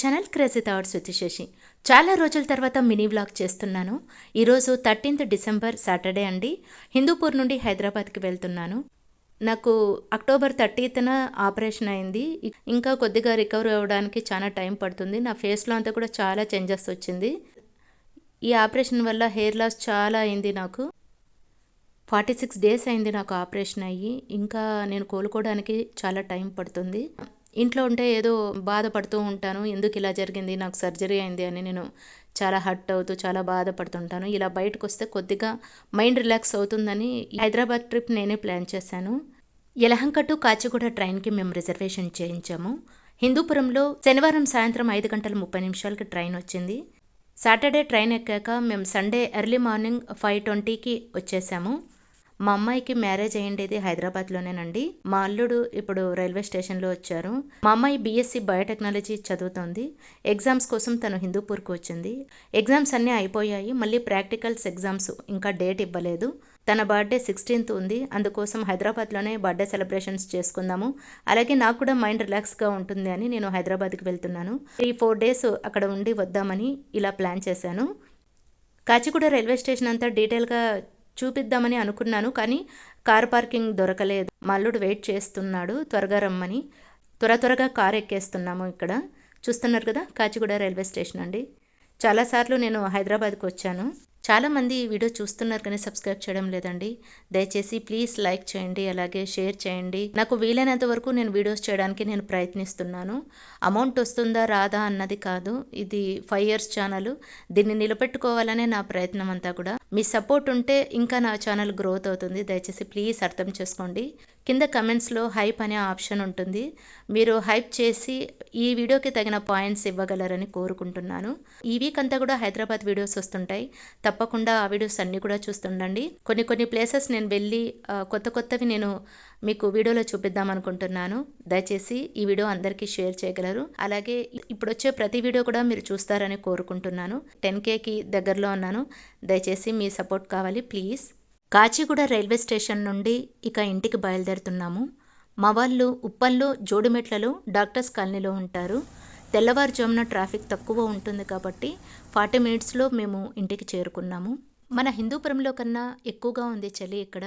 Channel crazy thoughts with Shashi. చాలా రోజుల తర్వాత మినీ వ్లాగ్ చేస్తున్నాను. ఈరోజు 13th డిసెంబర్ సాటర్డే అండి. హిందూపూర్ నుండి హైదరాబాద్కి వెళ్తున్నాను. నాకు అక్టోబర్ 30th ఆపరేషన్ అయింది. ఇంకా కొద్దిగా రికవర్ అవ్వడానికి చాలా టైం పడుతుంది. నా ఫేస్లో అంతా కూడా చాలా చేంజెస్ వచ్చింది. ఈ ఆపరేషన్ వల్ల హెయిర్ లాస్ చాలా అయింది. నాకు 46 days అయింది నాకు ఆపరేషన్ అయ్యి. ఇంకా నేను కోలుకోవడానికి చాలా టైం పడుతుంది. ఇంట్లో ఉంటే ఏదో బాధపడుతూ ఉంటాను, ఎందుకు ఇలా జరిగింది, నాకు సర్జరీ అయింది అని నేను చాలా హర్ట్ అవుతూ చాలా బాధపడుతుంటాను. ఇలా బయటకు వస్తే కొద్దిగా మైండ్ రిలాక్స్ అవుతుందని హైదరాబాద్ ట్రిప్ నేనే ప్లాన్ చేశాను. యలహంక టు కాచిగూడ ట్రైన్కి మేము రిజర్వేషన్ చేయించాము. హిందూపురంలో శనివారం సాయంత్రం 5:30 ట్రైన్ వచ్చింది. సాటర్డే ట్రైన్ ఎక్కాక మేము సండే ఎర్లీ మార్నింగ్ 5:20కి వచ్చేసాము. మా అమ్మాయికి మ్యారేజ్ అయ్యిండేది హైదరాబాద్లోనేనండి. మా అల్లుడు ఇప్పుడు రైల్వే స్టేషన్లో వచ్చారు. మా అమ్మాయి బీఎస్సీ బయోటెక్నాలజీ చదువుతోంది. ఎగ్జామ్స్ కోసం తను హిందూపూర్కి వచ్చింది. ఎగ్జామ్స్ అన్నీ అయిపోయాయి. మళ్ళీ ప్రాక్టికల్స్ ఎగ్జామ్స్ ఇంకా డేట్ ఇవ్వలేదు. తన బర్త్డే 16th ఉంది. అందుకోసం హైదరాబాద్లోనే బర్త్డే సెలబ్రేషన్స్ చేసుకుందాము, అలాగే నాకు కూడా మైండ్ రిలాక్స్గా ఉంటుంది అని నేను హైదరాబాద్కి వెళ్తున్నాను. 3-4 days అక్కడ ఉండి వద్దామని ఇలా ప్లాన్ చేశాను. కాచిగూడ రైల్వే స్టేషన్ అంతా డీటెయిల్గా చూపిద్దామని అనుకున్నాను, కానీ కార్ పార్కింగ్ దొరకలేదు. మా అల్లుడు వెయిట్ చేస్తున్నాడు త్వరగా రమ్మని. త్వరగా కార్ ఎక్కేస్తున్నాము. ఇక్కడ చూస్తున్నారు కదా, కాచిగూడ రైల్వే స్టేషన్ అండి. చాలాసార్లు నేను హైదరాబాద్కి వచ్చాను. చాలామంది ఈ వీడియో చూస్తున్నారు కానీ సబ్స్క్రైబ్ చేయడం లేదండి. దయచేసి ప్లీజ్ లైక్ చేయండి, అలాగే షేర్ చేయండి. నాకు వీలైనంత వరకు నేను వీడియోస్ చేయడానికి నేను ప్రయత్నిస్తున్నాను. అమౌంట్ వస్తుందా రాదా అన్నది కాదు, ఇది 5 years ఛానల్. దీన్ని నిలబెట్టుకోవాలనే నా ప్రయత్నం అంతా కూడా. మీ సపోర్ట్ ఉంటే ఇంకా నా ఛానల్ గ్రోత్ అవుతుంది. దయచేసి ప్లీజ్ అర్థం చేసుకోండి. కింద కమెంట్స్లో హైప్ అనే ఆప్షన్ ఉంటుంది. మీరు హైప్ చేసి ఈ వీడియోకి తగిన పాయింట్స్ ఇవ్వగలరని కోరుకుంటున్నాను. ఈ వీక్ అంతా కూడా హైదరాబాద్ వీడియోస్ వస్తుంటాయి. తప్పకుండా ఆ వీడియోస్ అన్నీ కూడా చూస్తుండండి. కొన్ని ప్లేసెస్ నేను వెళ్ళి కొత్తవి నేను మీకు వీడియోలో చూపిద్దాం అనుకుంటున్నాను. దయచేసి ఈ వీడియో అందరికీ షేర్ చేయగలరు. అలాగే ఇప్పుడు వచ్చే ప్రతి వీడియో కూడా మీరు చూస్తారని కోరుకుంటున్నాను. 10Kకి దగ్గరలో ఉన్నాను. దయచేసి మీ సపోర్ట్ కావాలి ప్లీజ్. కాచిగూడ రైల్వే స్టేషన్ నుండి ఇక ఇంటికి బయలుదేరుతున్నాము. మా వాళ్ళు ఉప్పల్లో జోడిమెట్లలో డాక్టర్స్ కాలనీలో ఉంటారు. తెల్లవారుజామున ట్రాఫిక్ తక్కువ ఉంటుంది కాబట్టి 40 minutesలో మేము ఇంటికి చేరుకున్నాము. మన హిందూపురంలో కన్నా ఎక్కువగా ఉంది చలి ఇక్కడ.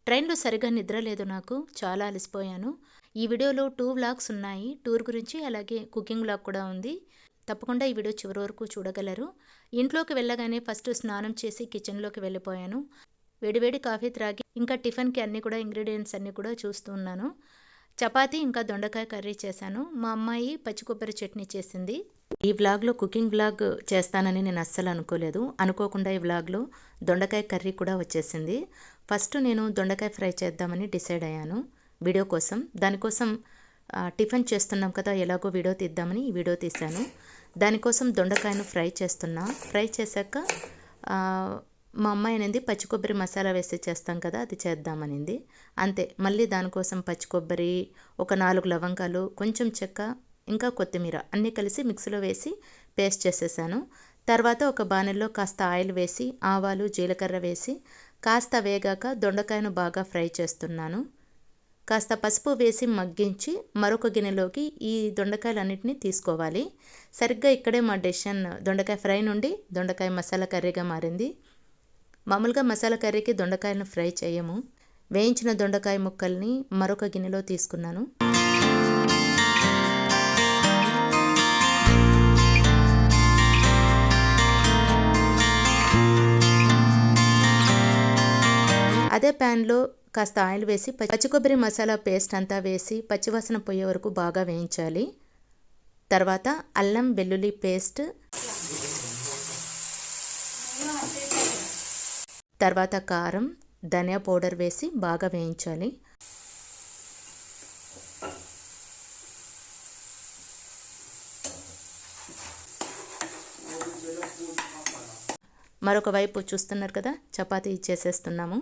ట్రైన్లో సరిగా నిద్ర లేదు, నాకు చాలా అలసిపోయాను. ఈ వీడియోలో 2 vlogs ఉన్నాయి. టూర్ గురించి అలాగే కుకింగ్ వ్లాగ్ కూడా ఉంది. తప్పకుండా ఈ వీడియో చివరి వరకు చూడగలరు. ఇంట్లోకి వెళ్ళగానే ఫస్ట్ స్నానం చేసి కిచెన్లోకి వెళ్ళిపోయాను. వేడివేడి కాఫీ త్రాగి ఇంకా టిఫిన్కి అన్నీ కూడా ఇంగ్రీడియంట్స్ అన్నీ కూడా చూస్తూ ఉన్నాను. చపాతీ ఇంకా దొండకాయ కర్రీ చేశాను. మా అమ్మాయి పచ్చి కొబ్బరి చట్నీ చేసింది. ఈ వ్లాగ్లో కుకింగ్ వ్లాగ్ చేస్తానని నేను అస్సలు అనుకోలేదు. అనుకోకుండా ఈ వ్లాగ్లో దొండకాయ కర్రీ కూడా వచ్చేసింది. ఫస్ట్ నేను దొండకాయ ఫ్రై చేద్దామని డిసైడ్ అయ్యాను వీడియో కోసం. దానికోసం టిఫిన్ చేస్తున్నాం కదా, ఎలాగో వీడియో తీద్దామని ఈ వీడియో తీశాను. దానికోసం దొండకాయను ఫ్రై చేస్తున్నా. ఫ్రై చేశాక మా అమ్మాయి అనేది పచ్చి కొబ్బరి మసాలా వేసి చేస్తాం కదా, అది చేద్దామనింది. అంతే, మళ్ళీ దానికోసం పచ్చి కొబ్బరి, ఒక 4 లవంగాలు, కొంచెం చెక్క, ఇంకా కొత్తిమీర అన్నీ కలిసి మిక్సీలో వేసి పేస్ట్ చేసేసాను. తర్వాత ఒక బాణెల్లో కాస్త ఆయిల్ వేసి ఆవాలు జీలకర్ర వేసి కాస్త వేగాక దొండకాయను బాగా ఫ్రై చేస్తున్నాను. కాస్త పసుపు వేసి మగ్గించి మరొక గిన్నెలోకి ఈ దొండకాయలన్నింటినీ తీసుకోవాలి. సరిగ్గా ఇక్కడే మా డెసిషన్ దొండకాయ ఫ్రై నుండి దొండకాయ మసాలా కర్రీగా మారింది. మామూలుగా మసాలా కర్రీకి దొండకాయలను ఫ్రై చేయము. వేయించిన దొండకాయ ముక్కల్ని మరొక గిన్నెలో తీసుకున్నాను. అదే ప్యాన్లో కాస్త ఆయిల్ వేసి పచ్చి కొబ్బరి మసాలా పేస్ట్ అంతా వేసి పచ్చివాసన పోయే వరకు బాగా వేయించాలి. తర్వాత అల్లం వెల్లుల్లి పేస్ట్, తర్వాత కారం, ధనియా పౌడర్ వేసి బాగా వేయించాలి. మరొక వైపు చూస్తున్నారు కదా, చపాతీ చేసేస్తున్నాము.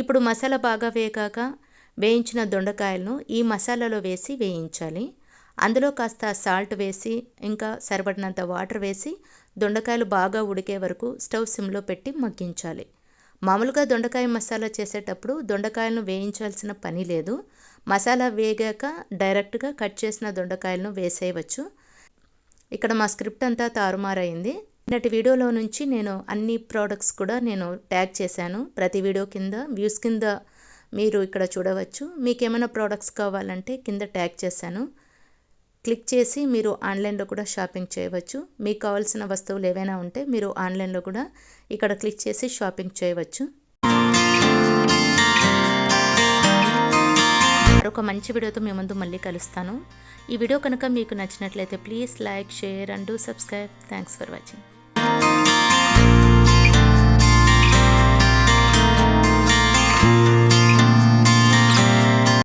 ఇప్పుడు మసాలా బాగా వేగాక వేయించిన దొండకాయలను ఈ మసాలాలో వేసి వేయించాలి. అందులో కాస్త సాల్ట్ వేసి ఇంకా సరిపడినంత వాటర్ వేసి దొండకాయలు బాగా ఉడికే వరకు స్టవ్ సిమ్లో పెట్టి మగ్గించాలి. మామూలుగా దొండకాయ మసాలా చేసేటప్పుడు దొండకాయలను వేయించాల్సిన పని లేదు. మసాలా వేగాక డైరెక్ట్గా కట్ చేసిన దొండకాయలను వేసేయవచ్చు. ఇక్కడ మా స్క్రిప్ట్ అంతా తారుమారైంది. నిన్నటి వీడియోలో నుంచి నేను అన్ని ప్రోడక్ట్స్ కూడా నేను ట్యాగ్ చేశాను. ప్రతి వీడియో కింద వ్యూస్ కింద మీరు ఇక్కడ చూడవచ్చు. మీకు ఏమైనా ప్రోడక్ట్స్ కావాలంటే కింద ట్యాగ్ చేశాను. క్లిక్ చేసి మీరు ఆన్లైన్లో కూడా షాపింగ్ చేయవచ్చు. మీకు కావాల్సిన వస్తువులు ఏవైనా ఉంటే మీరు ఆన్లైన్లో కూడా ఇక్కడ క్లిక్ చేసి షాపింగ్ చేయవచ్చు. మరొక మంచి వీడియోతో మీ ముందు మళ్ళీ కలుస్తాను. ఈ వీడియో కనుక మీకు నచ్చినట్లయితే please like, share and do subscribe. Thanks for watching.